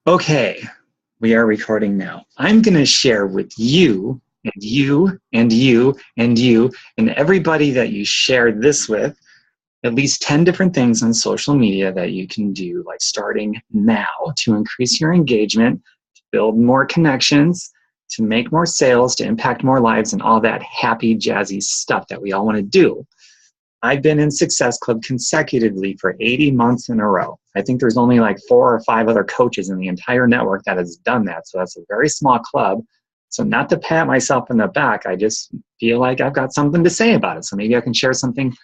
Okay, we are recording now. I'm going to share with you and you and you and you and everybody that you share this with at least 10 different things on social media that you can do, like starting now to increase your engagement, to build more connections, to make more sales, to impact more lives, and all that happy, jazzy stuff that we all want to do. I've been in Success Club consecutively for 80 months in a row. I think there's only like 4 or 5 other coaches in the entire network that has done that. So that's a very small club. So not to pat myself in the back, I just feel like I've got something to say about it. So maybe I can share something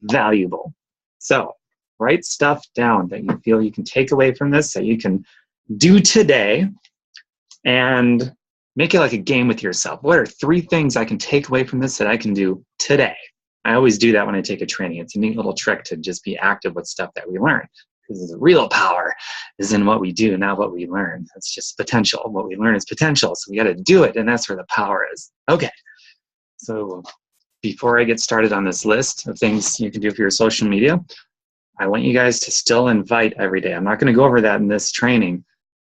valuable. So write stuff down that you feel you can take away from this, that you can do today, and make it like a game with yourself. What are 3 things I can take away from this that I can do today? I always do that when I take a training. It's a neat little trick to just be active with stuff that we learn, because the real power is in what we do, not what we learn. That's just potential. What we learn is potential, so we got to do it, and that's where the power is. Okay, so before I get started on this list of things you can do for your social media, I want you guys to still invite every day. I'm not going to go over that in this training,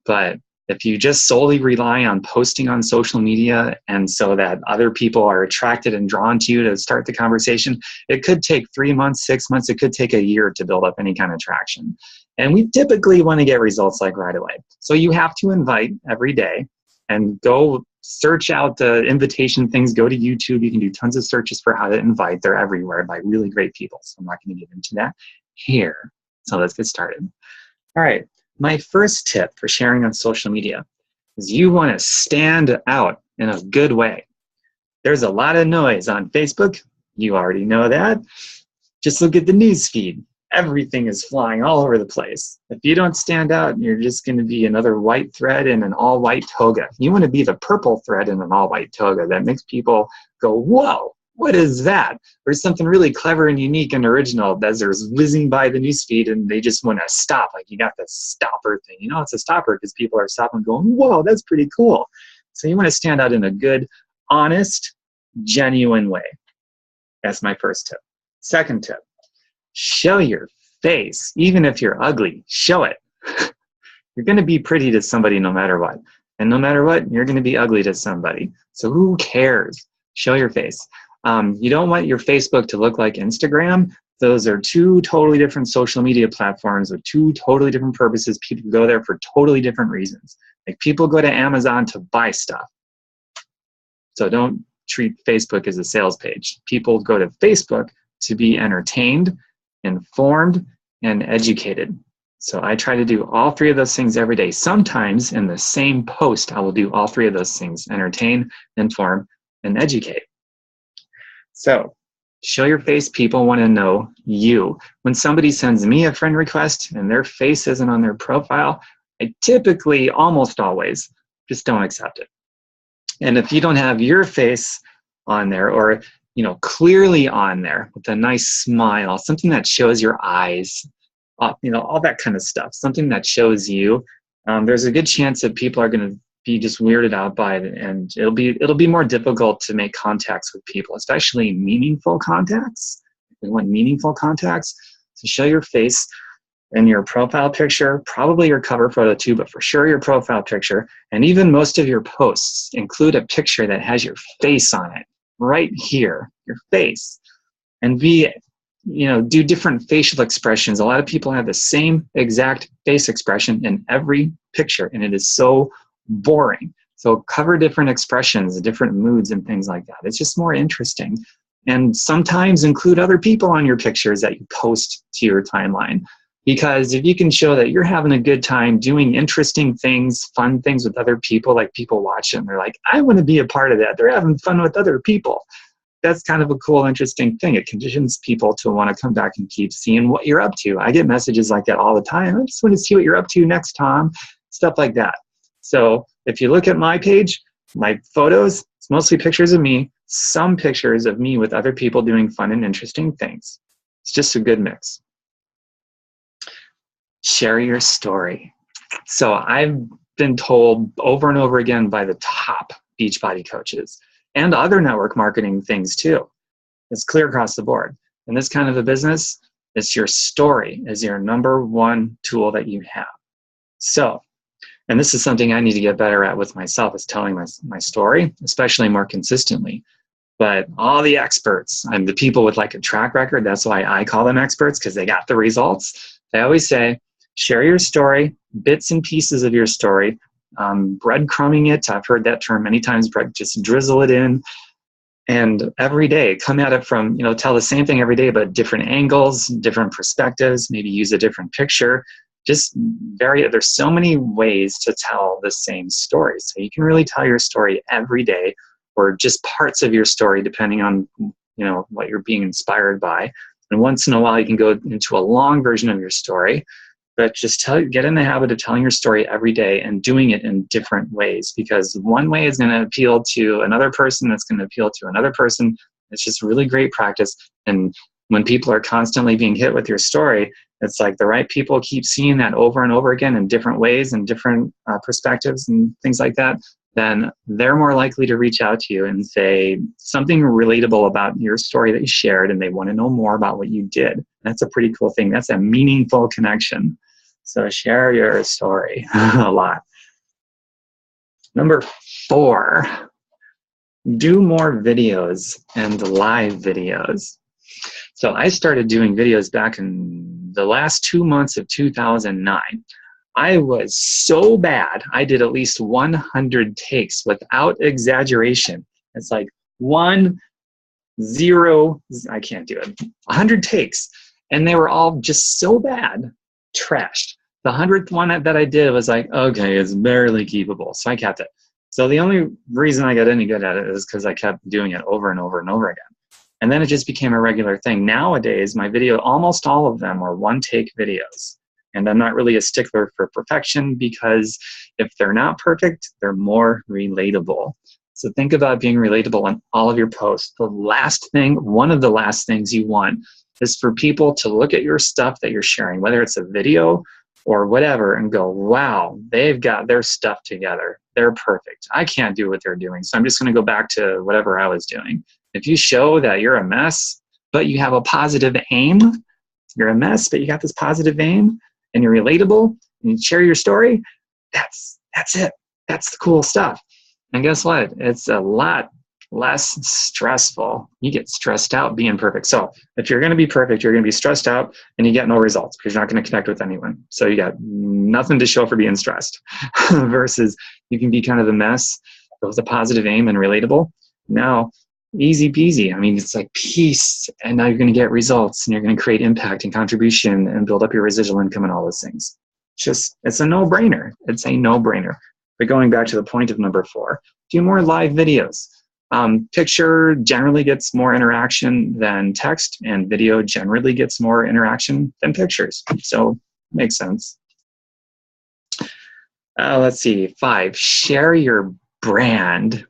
but if you just solely rely on posting on social media and so that other people are attracted and drawn to you to start the conversation, it could take 3 months, 6 months, it could take a year to build up any kind of traction. And we typically want to get results like right away. So you have to invite every day and go search out the invitation things. Go to YouTube. You can do tons of searches for how to invite. They're everywhere by really great people. So I'm not going to get into that here. So let's get started. All right. My first tip for sharing on social media is you want to stand out in a good way. There's a lot of noise on Facebook. You already know that. Just look at the news feed. Everything is flying all over the place. If you don't stand out, you're just going to be another white thread in an all-white toga. You want to be the purple thread in an all-white toga that makes people go, whoa, what is that? There's something really clever and unique and original as they're whizzing by the newsfeed and they just want to stop. Like you got the stopper thing. You know it's a stopper because people are stopping going, whoa, that's pretty cool. So you want to stand out in a good, honest, genuine way. That's my first tip. Second tip, show your face. Even if you're ugly, show it. You're going to be pretty to somebody no matter what. And no matter what, you're going to be ugly to somebody. So who cares? Show your face. You don't want your Facebook to look like Instagram. Those are 2 totally different social media platforms with 2 totally different purposes. People go there for totally different reasons. Like people go to Amazon to buy stuff. So don't treat Facebook as a sales page. People go to Facebook to be entertained, informed, and educated. So I try to do all 3 of those things every day. Sometimes in the same post, I will do all 3 of those things: entertain, inform, and educate. So show your face. People want to know you. When somebody sends me a friend request and their face isn't on their profile, I typically, almost always, just don't accept it. And if you don't have your face on there, or clearly on there with a nice smile, something that shows your eyes, all that kind of stuff, something that shows you, there's a good chance that people are going to be just weirded out by it, and it'll be more difficult to make contacts with people, especially meaningful contacts. We want meaningful contacts. So show your face in your profile picture, probably your cover photo too, but for sure your profile picture. And even most of your posts include a picture that has your face on it, right here, your face. And do different facial expressions. A lot of people have the same exact face expression in every picture, and it is so boring. So cover different expressions, different moods, and things like that. It's just more interesting. And sometimes include other people on your pictures that you post to your timeline. Because if you can show that you're having a good time doing interesting things, fun things with other people, like people watch it and they're like, I want to be a part of that. They're having fun with other people. That's kind of a cool, interesting thing. It conditions people to want to come back and keep seeing what you're up to. I get messages like that all the time. I just want to see what you're up to next, Tom. Stuff like that. So if you look at my page, my photos, it's mostly pictures of me, some pictures of me with other people doing fun and interesting things. It's just a good mix. Share your story. So I've been told over and over again by the top Beachbody coaches and other network marketing things too. It's clear across the board. In this kind of a business, it's your story is your number 1 tool that you have. So And this is something I need to get better at with myself, is telling my story, especially more consistently. But all the experts and the people with like a track record, that's why I call them experts, because they got the results. They always say, share your story, bits and pieces of your story, breadcrumbing it. I've heard that term many times, just drizzle it in. And every day, come at it from, tell the same thing every day, but different angles, different perspectives, maybe use a different picture. Just there's so many ways to tell the same story. So you can really tell your story every day, or just parts of your story, depending on, what you're being inspired by. And once in a while, you can go into a long version of your story. But just get in the habit of telling your story every day and doing it in different ways, because one way is going to appeal to another person, that's going to appeal to another person. It's just really great practice. And when people are constantly being hit with your story, it's like the right people keep seeing that over and over again in different ways and different perspectives and things like that, then they're more likely to reach out to you and say something relatable about your story that you shared, and they want to know more about what you did. That's a pretty cool thing. That's a meaningful connection. So share your story a lot. Number 4, do more videos and live videos. So I started doing videos back in the last 2 months of 2009. I was so bad, I did at least 100 takes without exaggeration. It's like 1, 0, I can't do it, 100 takes. And they were all just so bad, trashed. The 100th one that I did was like, okay, it's barely keepable. So I kept it. So the only reason I got any good at it is because I kept doing it over and over and over again. And then it just became a regular thing. Nowadays, my video, almost all of them are one-take videos. And I'm not really a stickler for perfection, because if they're not perfect, they're more relatable. So think about being relatable on all of your posts. One of the last things you want is for people to look at your stuff that you're sharing, whether it's a video or whatever, and go, wow, they've got their stuff together. They're perfect. I can't do what they're doing, so I'm just going to go back to whatever I was doing. If you show that you're a mess, but you have a positive aim, you're a mess, but you got this positive aim, and you're relatable, and you share your story, that's it. That's the cool stuff. And guess what? It's a lot less stressful. You get stressed out being perfect. So if you're going to be perfect, you're going to be stressed out, and you get no results because you're not going to connect with anyone. So you got nothing to show for being stressed. Versus you can be kind of a mess, but with a positive aim and relatable. Now, easy peasy. I mean, it's like peace, and now you're going to get results, and you're going to create impact and contribution and build up your residual income and all those things. It's a no-brainer. It's a no-brainer. But going back to the point of number 4, do more live videos. Picture generally gets more interaction than text, and video generally gets more interaction than pictures. So makes sense. Let's see. 5, share your brand.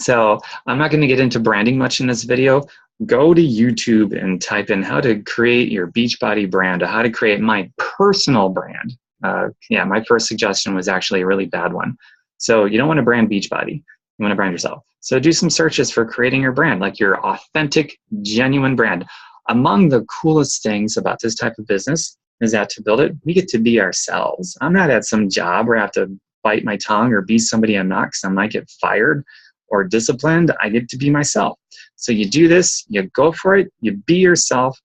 So I'm not going to get into branding much in this video. Go to YouTube and type in how to create your Beachbody brand, or how to create my personal brand. My first suggestion was actually a really bad one. So you don't want to brand Beachbody. You want to brand yourself. So do some searches for creating your brand, like your authentic, genuine brand. Among the coolest things about this type of business is that to build it, we get to be ourselves. I'm not at some job where I have to bite my tongue or be somebody I'm not, because I might get fired or disciplined. I get to be myself. So you do this, you go for it, you be yourself,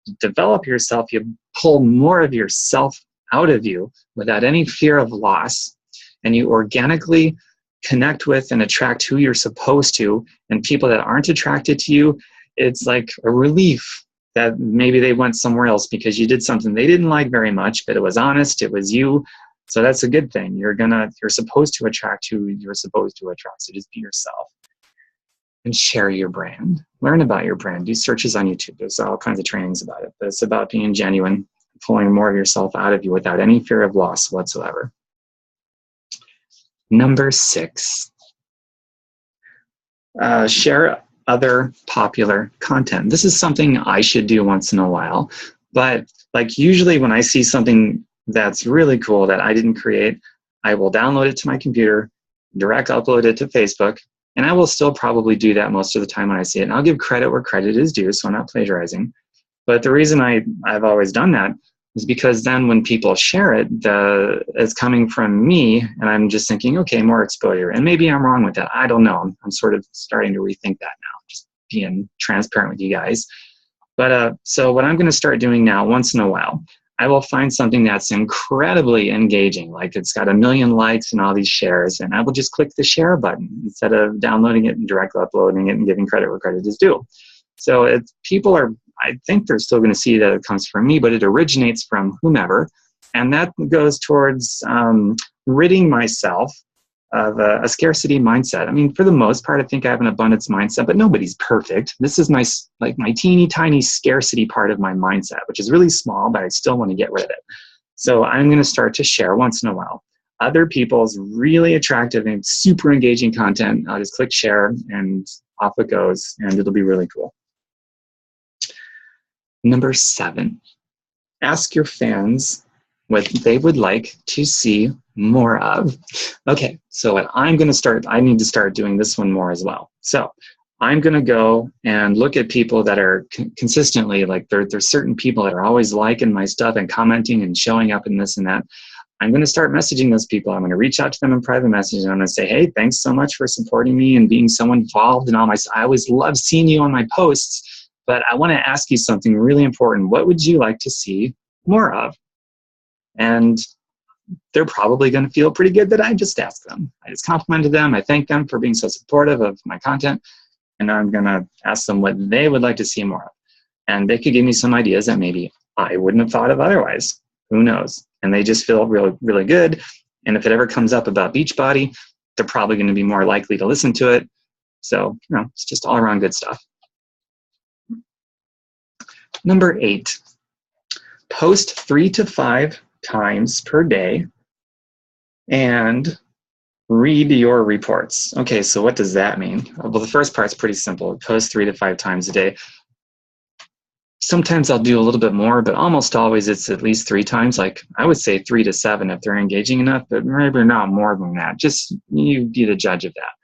you develop yourself, you pull more of yourself out of you without any fear of loss, and you organically connect with and attract who you're supposed to. And people that aren't attracted to you, it's like a relief that maybe they went somewhere else because you did something they didn't like very much, but it was honest, it was you. So that's a good thing. You're supposed to attract who you're supposed to attract. So just be yourself and share your brand. Learn about your brand. Do searches on YouTube. There's all kinds of trainings about it. But it's about being genuine, pulling more of yourself out of you without any fear of loss whatsoever. Number 6, share other popular content. This is something I should do once in a while, but like usually when I see something that's really cool that I didn't create, I will download it to my computer, direct upload it to Facebook, and I will still probably do that most of the time when I see it. And I'll give credit where credit is due, so I'm not plagiarizing. But the reason I've always done that is because then when people share it, it's coming from me, and I'm just thinking, okay, more exposure. And maybe I'm wrong with that. I don't know. I'm sort of starting to rethink that now, just being transparent with you guys. But so what I'm going to start doing now, once in a while, I will find something that's incredibly engaging, like it's got 1 million likes and all these shares, and I will just click the share button instead of downloading it and directly uploading it and giving credit where credit is due. So I think they're still going to see that it comes from me, but it originates from whomever, and that goes towards ridding myself of a scarcity mindset. I mean, for the most part, I think I have an abundance mindset, but nobody's perfect. This is my teeny tiny scarcity part of my mindset, which is really small, but I still want to get rid of it. So I'm going to start to share once in a while other people's really attractive and super engaging content. I'll just click share and off it goes, and it'll be really cool. Number 7, ask your fans what they would like to see more of. Okay, so what I'm going to start, I need to start doing this one more as well. So I'm going to go and look at people that are consistently, like there's certain people that are always liking my stuff and commenting and showing up in this and that. I'm going to start messaging those people. I'm going to reach out to them in private message, and I'm going to say, hey, thanks so much for supporting me and being so involved in all my, I always love seeing you on my posts, but I want to ask you something really important. What would you like to see more of? And they're probably going to feel pretty good that I just asked them. I just complimented them. I thanked them for being so supportive of my content. And I'm going to ask them what they would like to see more of. And they could give me some ideas that maybe I wouldn't have thought of otherwise. Who knows? And they just feel really, really good. And if it ever comes up about Beachbody, they're probably going to be more likely to listen to it. So, it's just all around good stuff. Number 8, post 3 to 5 times per day and read your reports. Okay, so what does that mean? Well, the first part's pretty simple. Post 3 to 5 times a day. Sometimes I'll do a little bit more, but almost always it's at least 3 times. Like I would say 3 to 7 if they're engaging enough, but maybe not more than that. Just you be the judge of that.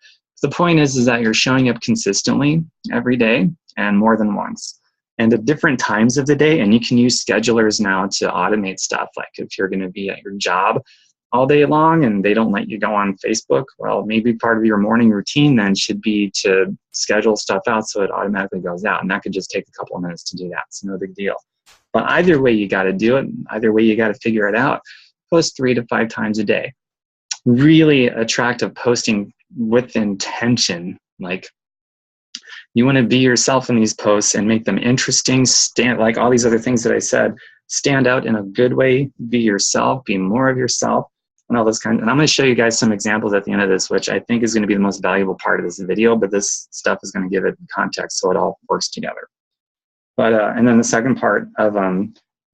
The point is that you're showing up consistently every day and more than once. And at different times of the day, and you can use schedulers now to automate stuff. Like if you're going to be at your job all day long and they don't let you go on Facebook, well, maybe part of your morning routine then should be to schedule stuff out so it automatically goes out. And that could just take a couple of minutes to do that. It's no big deal. But either way, you got to do it. Either way, you got to figure it out. Post 3 to 5 times a day. Really attractive posting with intention. Like, you want to be yourself in these posts and make them interesting, like all these other things that I said, stand out in a good way, be yourself, be more of yourself, and all those kinds. And I'm going to show you guys some examples at the end of this, which I think is going to be the most valuable part of this video, but this stuff is going to give it context so it all works together. But and then the second part of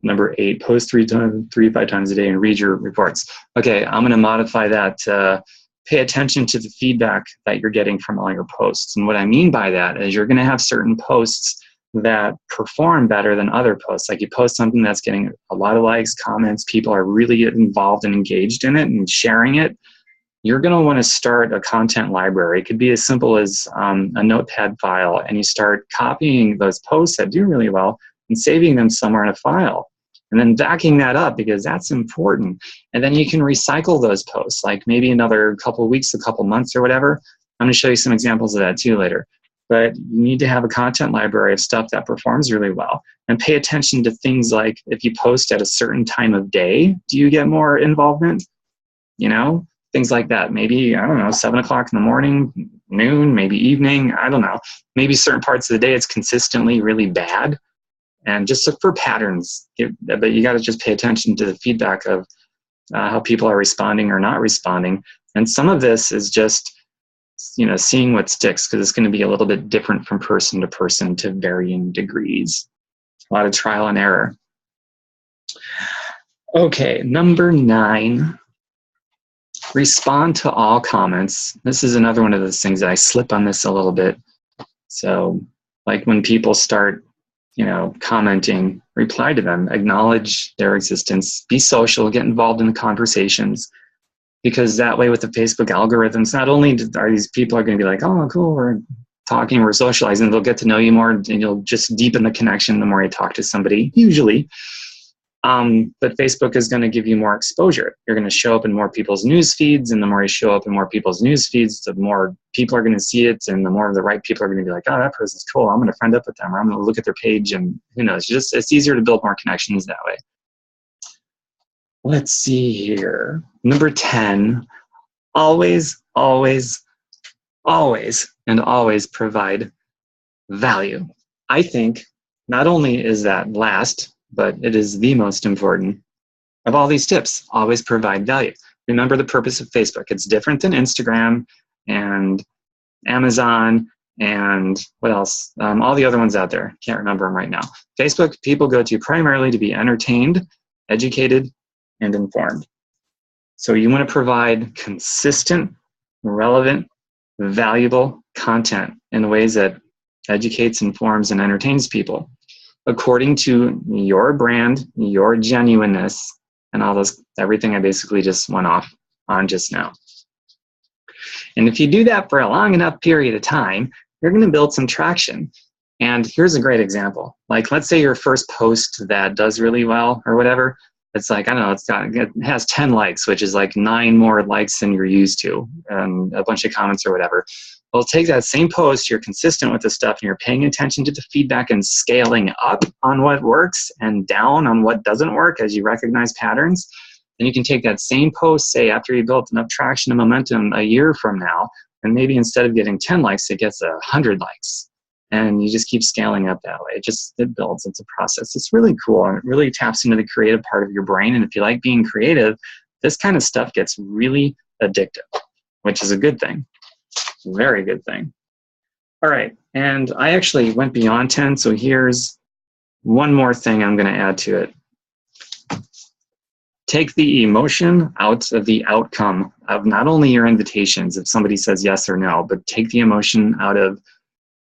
number 8, post 3 to 5 times a day and read your reports. Okay, I'm going to modify that to pay attention to the feedback that you're getting from all your posts. And what I mean by that is you're going to have certain posts that perform better than other posts. Like you post something that's getting a lot of likes, comments, people are really involved and engaged in it and sharing it. You're going to want to start a content library. It could be as simple as a notepad file, and you start copying those posts that do really well and saving them somewhere in a file. And then backing that up because that's important. And then you can recycle those posts, like maybe another couple of weeks, a couple of months or whatever. I'm going to show you some examples of that too later. But you need to have a content library of stuff that performs really well. And pay attention to things like if you post at a certain time of day, do you get more involvement? Things like that. Maybe, 7 o'clock in the morning, noon, maybe evening, I don't know. Maybe certain parts of the day it's consistently really bad. And just look for patterns, but you got to just pay attention to the feedback of how people are responding or not responding. And some of this is just, seeing what sticks, because it's going to be a little bit different from person to person to varying degrees. A lot of trial and error. Okay, number 9, respond to all comments. This is another one of those things that I slip on this a little bit. So, like when people start commenting, reply to them, acknowledge their existence, be social, get involved in the conversations, because that way with the Facebook algorithms, not only are these people are going to be like, oh, cool, we're talking, we're socializing, they'll get to know you more and you'll just deepen the connection the more you talk to somebody, usually. But Facebook is going to give you more exposure. You're going to show up in more people's news feeds, and the more you show up in more people's news feeds, the more people are going to see it, and the more of the right people are going to be like, oh, that person's cool. I'm going to friend up with them, or I'm going to look at their page, and who knows? It's easier to build more connections that way. Let's see here. Number 10, always, always, always, and always provide value. I think not only is that last, but it is the most important of all these tips. Always provide value. Remember the purpose of Facebook. It's different than Instagram and Amazon and what else? All the other ones out there. Can't remember them right now. Facebook, people go to primarily to be entertained, educated, and informed. So you want to provide consistent, relevant, valuable content in ways that educates, informs, and entertains people according to your brand, your genuineness, and all those, everything I basically just went off on just now. And if you do that for a long enough period of time, you're going to build some traction. And here's a great example. Like, let's say your first post that does really well or whatever, it's like, I don't know, it has 10 likes, which is like 9 more likes than you're used to, and a bunch of comments or whatever. Well, take that same post, you're consistent with the stuff, and you're paying attention to the feedback and scaling up on what works and down on what doesn't work as you recognize patterns. Then you can take that same post, say, after you built enough traction and momentum a year from now, and maybe instead of getting 10 likes, it gets 100 likes. And you just keep scaling up that way. It builds. It's a process. It's really cool. And it really taps into the creative part of your brain. And if you like being creative, this kind of stuff gets really addictive, which is a good thing. Very good thing. All right. And I actually went beyond 10. So here's one more thing I'm going to add to it. Take the emotion out of the outcome of not only your invitations, if somebody says yes or no, but take the emotion out of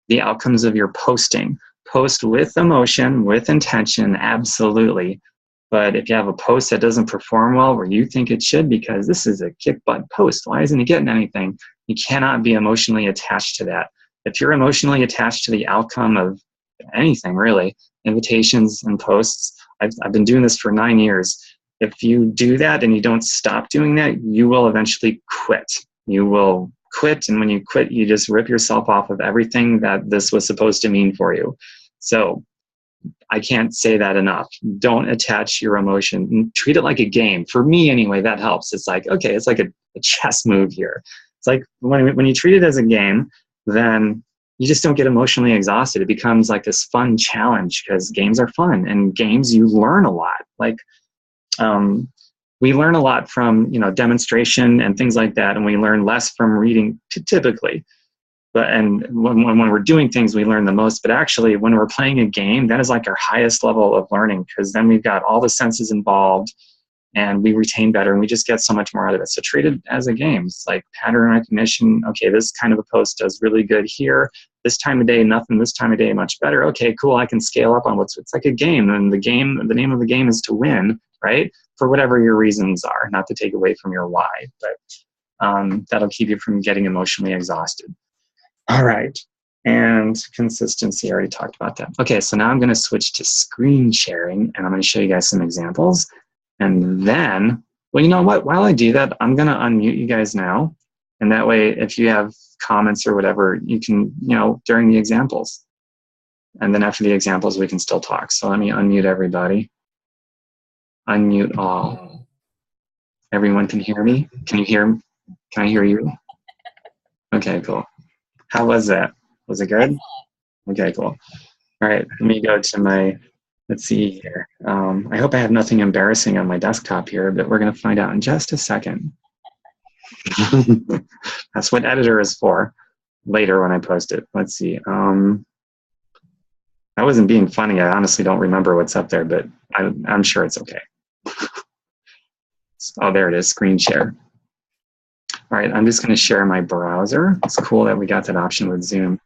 the outcomes of your posting. Post with emotion, with intention, absolutely. But if you have a post that doesn't perform well where you think it should, because this is a kick butt post, why isn't it getting anything? You cannot be emotionally attached to that. If you're emotionally attached to the outcome of anything, really, invitations and posts, I've been doing this for 9 years. If you do that and you don't stop doing that, you will eventually quit. You will quit, and when you quit, you just rip yourself off of everything that this was supposed to mean for you. So I can't say that enough. Don't attach your emotion. Treat it like a game. For me, anyway, that helps. It's like, okay, it's like a chess move here. It's like when you treat it as a game, then you just don't get emotionally exhausted. It becomes like this fun challenge because games are fun, and games you learn a lot. Like, we learn a lot from, demonstration and things like that, and we learn less from reading typically. And when we're doing things, we learn the most. But actually, when we're playing a game, that is like our highest level of learning, because then we've got all the senses involved, and we retain better, and we just get so much more out of it. So treat it as a game. It's like pattern recognition. Okay, this kind of a post does really good here. This time of day, nothing. This time of day, much better. Okay, cool. I can scale up on it's like a game, and the name of the game is to win, right? For whatever your reasons are, not to take away from your why, but that'll keep you from getting emotionally exhausted. All right, and consistency, I already talked about that. Okay, so now I'm gonna switch to screen sharing, and I'm gonna show you guys some examples. And then, well, you know what? While I do that, I'm gonna unmute you guys now. And that way, if you have comments or whatever, you can, during the examples. And then after the examples, we can still talk. So let me unmute everybody. Unmute all. Everyone can hear me? Can I hear you? Okay, cool. How was that? Was it good? Okay, cool. All right, let me go to let's see here. I hope I have nothing embarrassing on my desktop here, but we're gonna find out in just a second. That's what editor is for later when I post it. Let's see. I wasn't being funny. I honestly don't remember what's up there, but I'm sure it's okay. Oh, there it is, screen share. All right, I'm just going to share my browser. It's cool that we got that option with Zoom.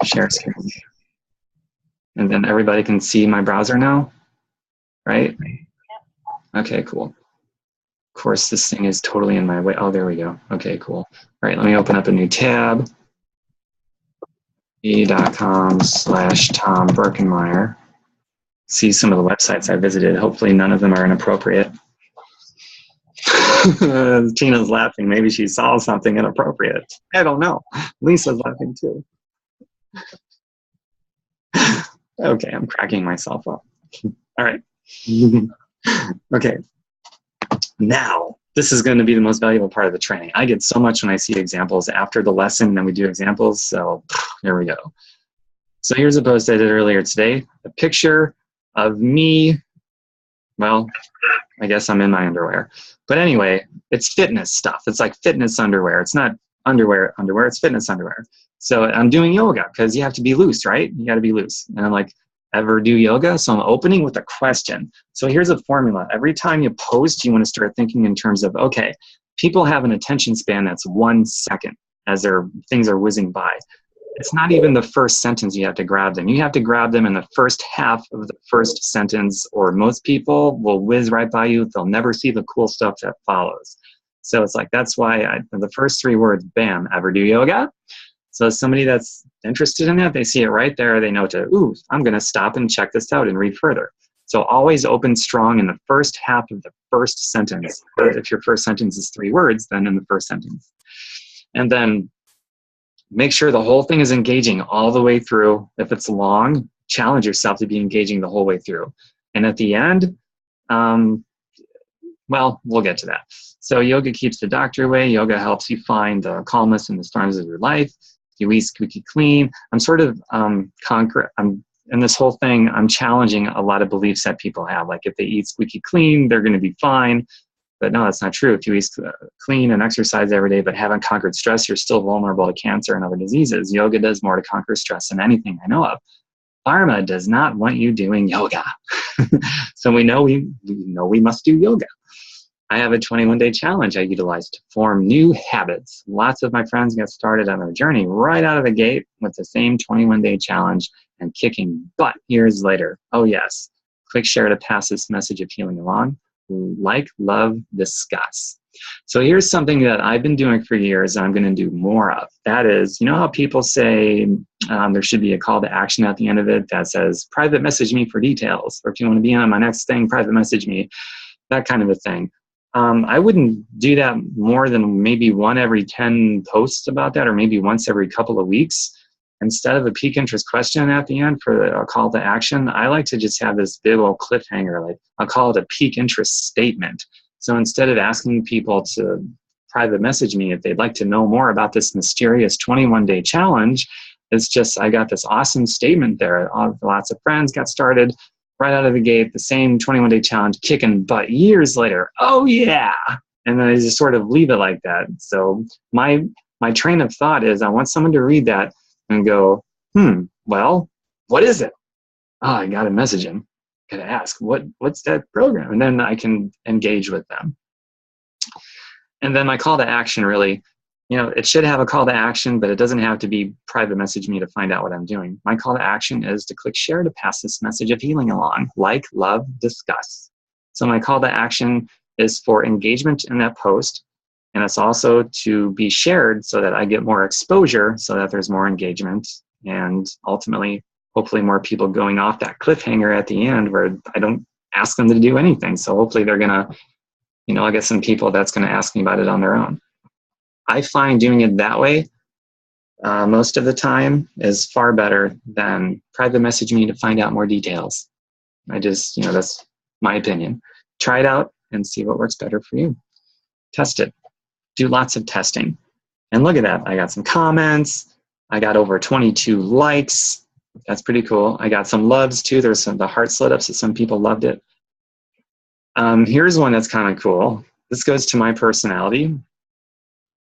Share screen. And then everybody can see my browser now, right? Okay, cool. Of course, this thing is totally in my way. Oh, there we go. Okay, cool. All right, let me open up a new tab. e.com/Tom Birkenmeyer. see some of the websites I visited. Hopefully none of them are inappropriate. Tina's laughing. Maybe she saw something inappropriate. I don't know. Lisa's laughing too. Okay, I'm cracking myself up. All right. Okay. Now, this is going to be the most valuable part of the training. I get so much when I see examples after the lesson, and then we do examples. So here we go. So here's a post I did earlier today. A picture of me. Well, I guess I'm in my underwear. But anyway, it's fitness stuff. It's like fitness underwear. It's not underwear, it's fitness underwear. So I'm doing yoga because you have to be loose, right? You got to be loose. And I'm like, ever do yoga? So I'm opening with a question. So here's a formula. Every time you post, you want to start thinking in terms of, okay, people have an attention span that's 1 second as their things are whizzing by. It's not even the first sentence you have to grab them. You have to grab them in the first half of the first sentence, or most people will whiz right by you. They'll never see the cool stuff that follows. So it's like, that's why the first 3 words, bam, ever do yoga? So somebody that's interested in that, they see it right there. They know ooh, I'm going to stop and check this out and read further. So always open strong in the first half of the first sentence. If your first sentence is 3 words, then in the first sentence. And then make sure the whole thing is engaging all the way through. If it's long, challenge yourself to be engaging the whole way through. And at the end, well, we'll get to that. So yoga keeps the doctor away. Yoga helps you find the calmness in the storms of your life. You eat squeaky clean. I'm sort of in this whole thing, I'm challenging a lot of beliefs that people have. Like if they eat squeaky clean, they're going to be fine. But no, that's not true. If you eat clean and exercise every day but haven't conquered stress, you're still vulnerable to cancer and other diseases. Yoga does more to conquer stress than anything I know of. Pharma does not want you doing yoga. So we know we must do yoga. I have a 21-day challenge I utilize to form new habits. Lots of my friends get started on their journey right out of the gate with the same 21-day challenge and kicking butt years later. Oh yes, click share to pass this message of healing along. Like, love, discuss. So here's something that I've been doing for years and I'm going to do more of. That is, you know how people say there should be a call to action at the end of it that says, private message me for details, or if you want to be on my next thing, private message me, that kind of a thing. I wouldn't do that more than maybe 1 every 10 posts about that, or maybe once every couple of weeks. Instead of a peak interest question at the end for a call to action, I like to just have this big old cliffhanger, like I'll call it a peak interest statement. So instead of asking people to private message me if they'd like to know more about this mysterious 21-day challenge, it's just, I got this awesome statement there. Lots of friends got started right out of the gate, the same 21-day challenge, kicking butt years later. Oh yeah. And then I just sort of leave it like that. So my train of thought is I want someone to read that and go, well, what is it? Oh, I got to message him. Got to ask, what's that program? And then I can engage with them. And then my call to action really, it should have a call to action, but it doesn't have to be private message me to find out what I'm doing. My call to action is to click share to pass this message of healing along. Like, love, discuss. So my call to action is for engagement in that post. And it's also to be shared so that I get more exposure, so that there's more engagement, and ultimately, hopefully more people going off that cliffhanger at the end where I don't ask them to do anything. So hopefully they're going to, I get some people that's going to ask me about it on their own. I find doing it that way most of the time is far better than private message me to find out more details. I just, that's my opinion. Try it out and see what works better for you. Test it. Do lots of testing. And look at that. I got some comments. I got over 22 likes. That's pretty cool. I got some loves too. There's the hearts lit up, so some people loved it. Here's one that's kind of cool. This goes to my personality.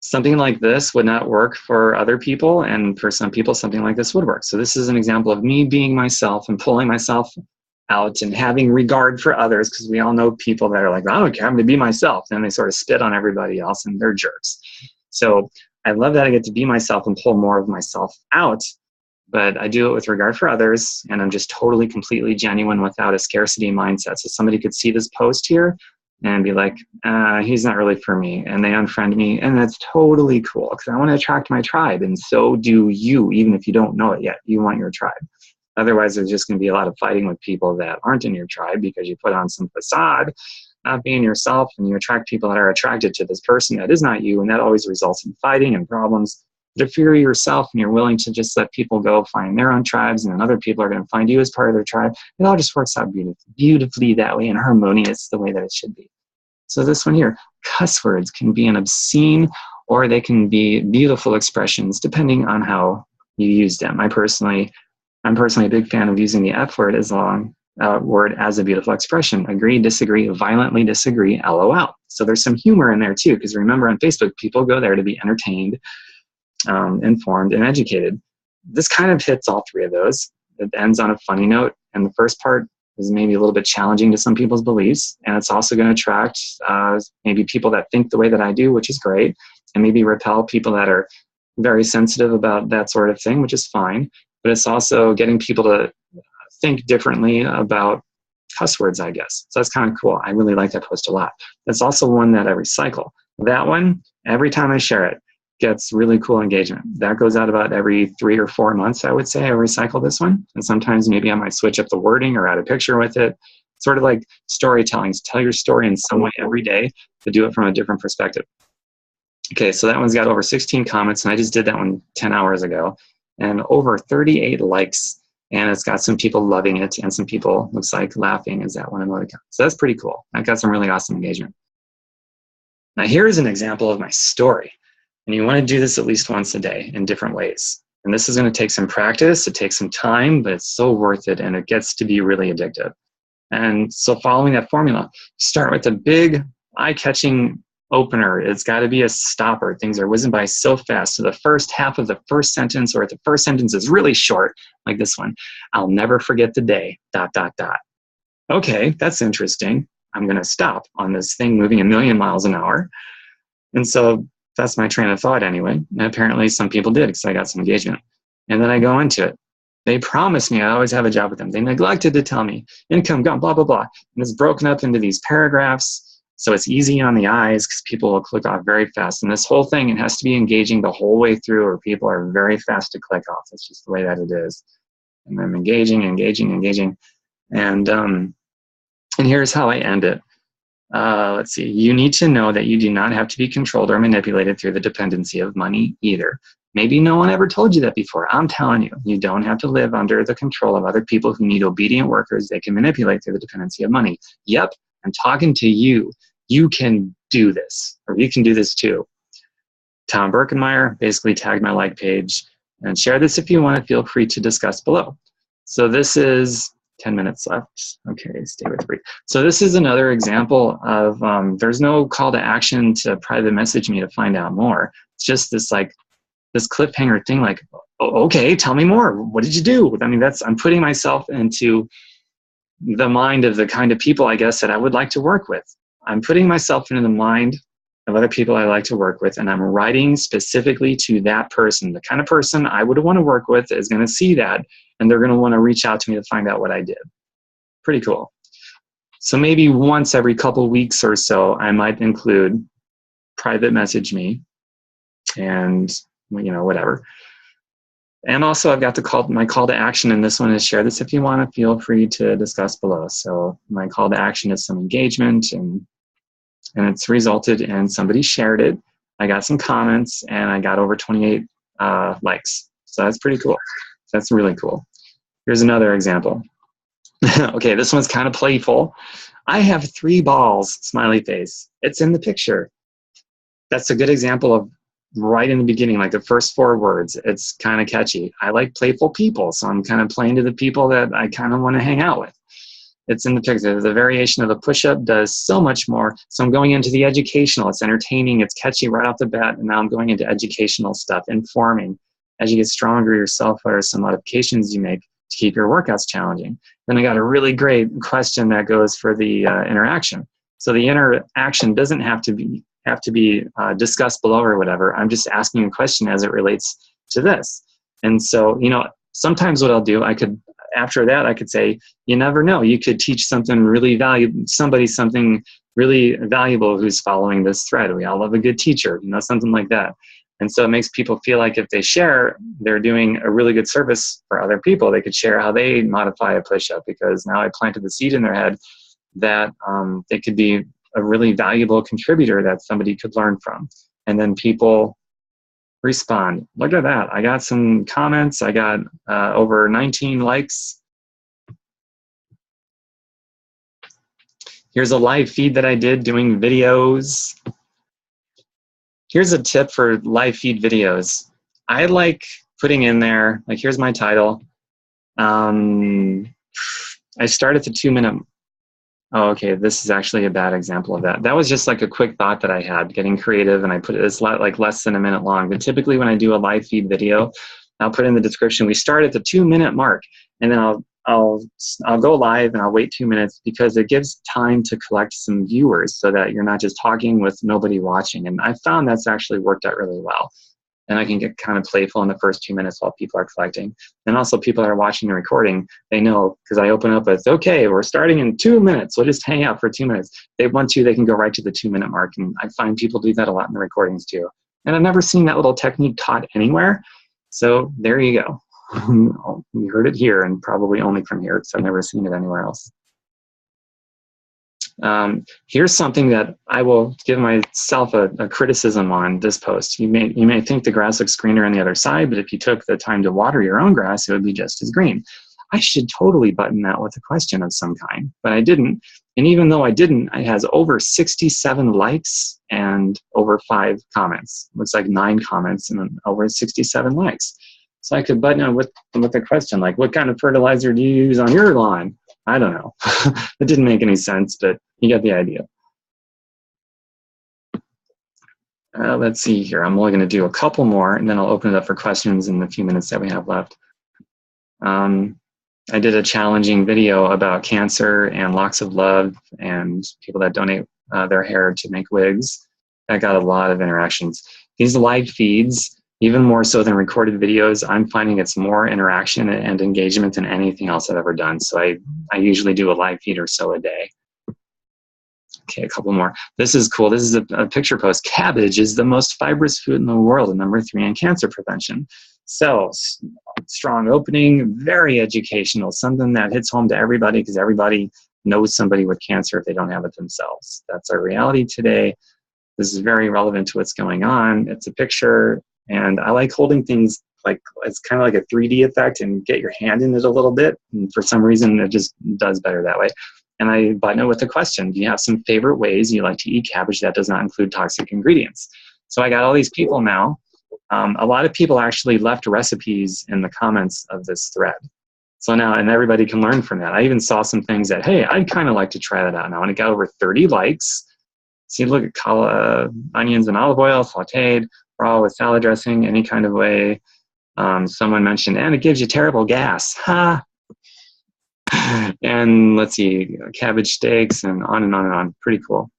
Something like this would not work for other people, and for some people, something like this would work. So this is an example of me being myself and pulling myself out and having regard for others, because we all know people that are like, I don't care, I'm going to be myself. And they sort of spit on everybody else and they're jerks. So I love that I get to be myself and pull more of myself out, but I do it with regard for others, and I'm just totally, completely genuine without a scarcity mindset. So somebody could see this post here and be like, he's not really for me, and they unfriend me, and that's totally cool because I want to attract my tribe, and so do you, even if you don't know it yet. You want your tribe. Otherwise, there's just going to be a lot of fighting with people that aren't in your tribe because you put on some facade, not being yourself, and you attract people that are attracted to this person that is not you, and that always results in fighting and problems. But if you're yourself and you're willing to just let people go find their own tribes, and then other people are going to find you as part of their tribe, it all just works out beautifully that way and harmonious the way that it should be. So this one here, cuss words can be an obscene or they can be beautiful expressions depending on how you use them. I'm personally a big fan of using the F word as word as a beautiful expression. Agree, disagree, violently disagree, LOL. So there's some humor in there too, because remember on Facebook, people go there to be entertained, informed, and educated. This kind of hits all three of those. It ends on a funny note, and the first part is maybe a little bit challenging to some people's beliefs, and it's also going to attract maybe people that think the way that I do, which is great, and maybe repel people that are very sensitive about that sort of thing, which is fine. But it's also getting people to think differently about cuss words, I guess. So that's kind of cool. I really like that post a lot. That's also one that I recycle. That one, every time I share it, gets really cool engagement. That goes out about every 3 or 4 months, I would say. I recycle this one. And sometimes maybe I might switch up the wording or add a picture with it. Sort of like storytelling. Tell your story in some way every day, but do it from a different perspective. Okay, so that one's got over 16 comments, and I just did that one 10 hours ago. And over 38 likes. And it's got some people loving it and some people, looks like, laughing as that one emoticon. So that's pretty cool. That got some really awesome engagement. Now here's an example of my story. And you want to do this at least once a day in different ways. And this is going to take some practice, it takes some time, but it's so worth it, and it gets to be really addictive. And so following that formula, start with a big eye-catching opener. It's got to be a stopper. Things are whizzing by so fast. So the first half of the first sentence, or if the first sentence is really short, like this one, I'll never forget the day, ... Okay, that's interesting. I'm going to stop on this thing moving 1,000,000 miles an hour. And so that's my train of thought anyway. And apparently some people did because I got some engagement. And then I go into it. They promised me I always have a job with them. They neglected to tell me income, gone, blah, blah, blah. And it's broken up into these paragraphs. So it's easy on the eyes because people will click off very fast. And this whole thing, it has to be engaging the whole way through, or people are very fast to click off. That's just the way that it is. And I'm engaging. And here's how I end it. Let's see. You need to know that you do not have to be controlled or manipulated through the dependency of money either. Maybe no one ever told you that before. I'm telling you, you don't have to live under the control of other people who need obedient workers they can manipulate through the dependency of money. Yep, I'm talking to you. You can do this, or you can do this too. Tom Birkenmeyer basically tagged my like page, and share this if you want to. Feel free to discuss below. So this is 10 minutes left. Okay, stay with me. So this is another example of there's no call to action to private message me to find out more. It's just this this cliffhanger thing, like, oh, okay, tell me more. What did you do? I mean, I'm putting myself into the mind of the kind of people, I guess, that I would like to work with. I'm putting myself into the mind of other people I like to work with, and I'm writing specifically to that person. The kind of person I would want to work with is going to see that, and they're going to want to reach out to me to find out what I did. Pretty cool. So maybe once every couple weeks or so, I might include private message me and, whatever. And also I've got my call to action, and this one is share this if you want to. Feel free to discuss below. So my call to action is some engagement, and it's resulted in somebody shared it. I got some comments, and I got over 28 likes. So that's pretty cool. That's really cool. Here's another example. Okay, this one's kind of playful. I have 3 balls, smiley face. It's in the picture. That's a good example of right in the beginning, like the first 4 words. It's kind of catchy. I like playful people, so I'm kind of playing to the people that I kind of want to hang out with. It's in the picture. The variation of the push-up does so much more. So I'm going into the educational. It's entertaining. It's catchy right off the bat. And now I'm going into educational stuff, informing. As you get stronger yourself, what are some modifications you make to keep your workouts challenging? Then I got a really great question that goes for the interaction. So the interaction doesn't have to be discussed below or whatever. I'm just asking a question as it relates to this. And so, sometimes what I'll do, after that, I could say, you never know. You could teach something really valuable, something really valuable who's following this thread. We all love a good teacher, something like that. And so it makes people feel like if they share, they're doing a really good service for other people. They could share how they modify a push-up, because now I planted the seed in their head that they could be a really valuable contributor that somebody could learn from. And then people respond. Look at that. I got some comments. I got over 19 likes. Here's a live feed that I did doing videos. Here's a tip for live feed videos. I like putting in there, like here's my title. I start at the 2-minute. Oh, okay, this is actually a bad example of that. That was just like a quick thought that I had, getting creative, and I put it, it's like less than a minute long. But typically when I do a live feed video, I'll put in the description, we start at the 2-minute mark, and then I'll go live and I'll wait 2 minutes, because it gives time to collect some viewers so that you're not just talking with nobody watching. And I found that's actually worked out really well. And I can get kind of playful in the first 2 minutes while people are collecting. And also people that are watching the recording, they know, because I open up with, okay, we're starting in 2 minutes. We'll just hang out for 2 minutes. If they want to, they can go right to the 2-minute mark. And I find people do that a lot in the recordings too. And I've never seen that little technique taught anywhere. So there you go. We heard it here, and probably only from here, because I've never seen it anywhere else. Here's something that I will give myself a criticism on this post. You may think the grass looks greener on the other side, but if you took the time to water your own grass, it would be just as green. I should totally button that with a question of some kind, but I didn't. And even though I didn't, it has over 67 likes and over 5 comments. Looks like 9 comments and then over 67 likes. So I could button it with a question like, what kind of fertilizer do you use on your lawn? I don't know. It didn't make any sense, but you get the idea. Let's see here. I'm only going to do a couple more, and then I'll open it up for questions in the few minutes that we have left. I did a challenging video about cancer and locks of love and people that donate their hair to make wigs. I got a lot of interactions. These live feeds, even more so than recorded videos, I'm finding it's more interaction and engagement than anything else I've ever done. So I usually do a live feed or so a day. Okay, a couple more. This is cool. This is a picture post. Cabbage is the most fibrous food in the world, and #3 in cancer prevention. So, strong opening, very educational, something that hits home to everybody, because everybody knows somebody with cancer if they don't have it themselves. That's our reality today. This is very relevant to what's going on. It's a picture, and I like holding things like it's kind of like a 3D effect and get your hand in it a little bit. And for some reason, it just does better that way. And I button it with a question. Do you have some favorite ways you like to eat cabbage that does not include toxic ingredients? So I got all these people now. A lot of people actually left recipes in the comments of this thread. So now, and everybody can learn from that. I even saw some things that, hey, I'd kind of like to try that out now. And it got over 30 likes. See, look at onions and olive oil, sauteed, raw with salad dressing, any kind of way. Someone mentioned, and it gives you terrible gas. Ha! And let's see, cabbage steaks, and on and on and on. Pretty cool.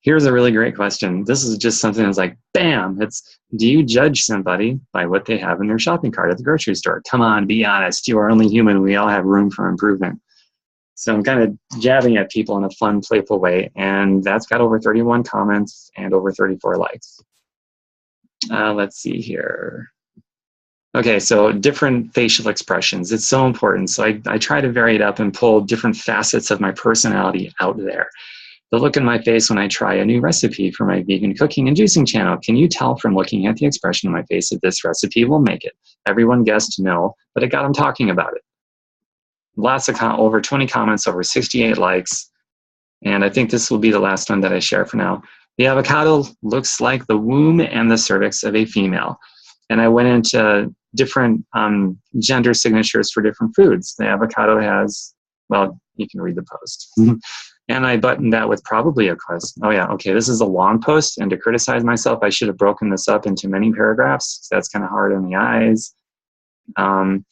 Here's a really great question. This is just something that's like, bam, it's, do you judge somebody by what they have in their shopping cart at the grocery store? Come on, be honest. You are only human. We all have room for improvement. So I'm kind of jabbing at people in a fun, playful way. And that's got over 31 comments and over 34 likes. Let's see here. Okay, so different facial expressions. It's so important. So I try to vary it up and pull different facets of my personality out there. The look in my face when I try a new recipe for my vegan cooking and juicing channel. Can you tell from looking at the expression on my face that this recipe will make it? Everyone guessed no, but it got them talking about it. Lots of over 20 comments, over 68 likes. And I think this will be the last one that I share for now. The avocado looks like the womb and the cervix of a female. And I went into different gender signatures for different foods. The avocado has, well, you can read the post. And I buttoned that with probably a question. Oh yeah, okay, this is a long post, and to criticize myself, I should have broken this up into many paragraphs. That's kind of hard on the eyes. And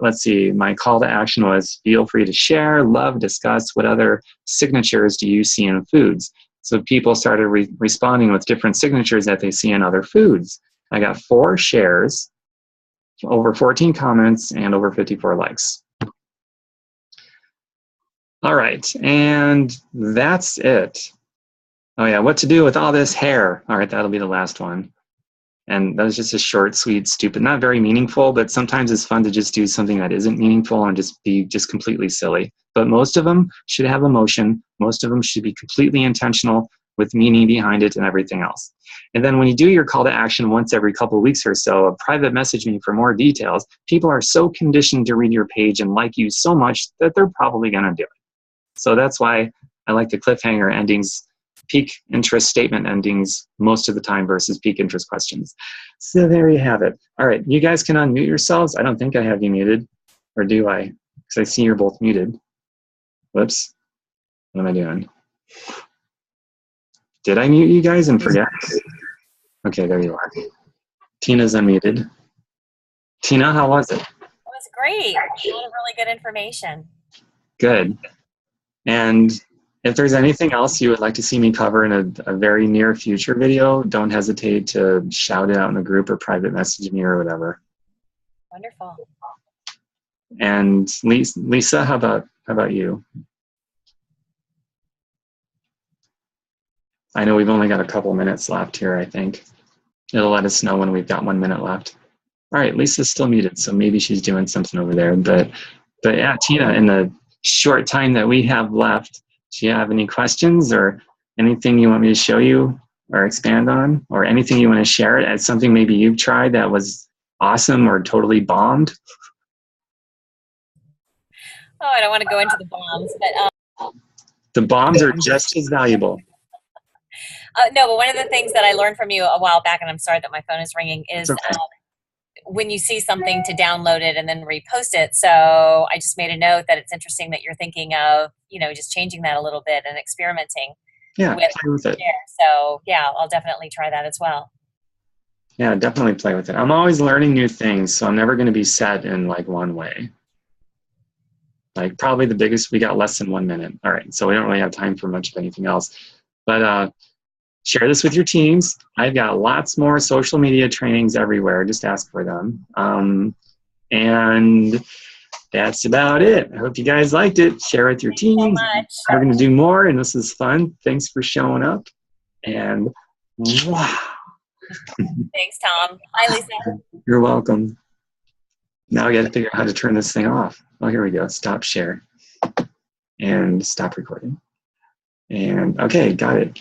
let's see, my call to action was feel free to share, love, discuss, what other signatures do you see in foods? So people started responding with different signatures that they see in other foods. I got 4 shares, over 14 comments, and over 54 likes. All right, and that's it. Oh yeah, what to do with all this hair? All right, that'll be the last one. And that was just a short, sweet, stupid, not very meaningful, but sometimes it's fun to just do something that isn't meaningful and just be just completely silly. But most of them should have emotion. Most of them should be completely intentional with meaning behind it and everything else. And then when you do your call to action once every couple of weeks or so, a private message me for more details, people are so conditioned to read your page and like you so much that they're probably going to do it. So that's why I like the cliffhanger endings, peak interest statement endings most of the time versus peak interest questions. So there you have it. All right, you guys can unmute yourselves. I don't think I have you muted, or do I? Because I see you're both muted. Whoops, what am I doing? Did I mute you guys and forget? Okay, there you are. Tina's unmuted. Tina, how was it? It was great. A lot of really good information. Good. And if there's anything else you would like to see me cover in a very near future video, don't hesitate to shout it out in the group or private message me or whatever. Wonderful. And Lisa, how about you? I know we've only got a couple minutes left here, I think. It'll let us know when we've got 1 minute left. All right, Lisa's still muted, so maybe she's doing something over there. But yeah, Tina, in the short time that we have left, do you have any questions or anything you want me to show you or expand on, or anything you want to share as something maybe you've tried that was awesome or totally bombed? Oh, I don't want to go into the bombs, but The bombs are just as valuable. no, but one of the things that I learned from you a while back, and I'm sorry that my phone is ringing, is Okay. When you see something to download it and then repost it. So I just made a note that it's interesting that you're thinking of, just changing that a little bit and experimenting Yeah, play with it. So yeah, I'll definitely try that as well. Yeah, definitely play with it. I'm always learning new things, so I'm never going to be set in like one way. Like probably the biggest, we got less than 1 minute. All right, so we don't really have time for much of anything else. But share this with your teams. I've got lots more social media trainings everywhere. Just ask for them. And that's about it. I hope you guys liked it. Share with your teams. We're going to do more, and this is fun. Thanks for showing up. And wow. Thanks, Tom. Bye, Lisa. You're welcome. Now we got to figure out how to turn this thing off. Oh, here we go. Stop share. And stop recording. And okay, got it.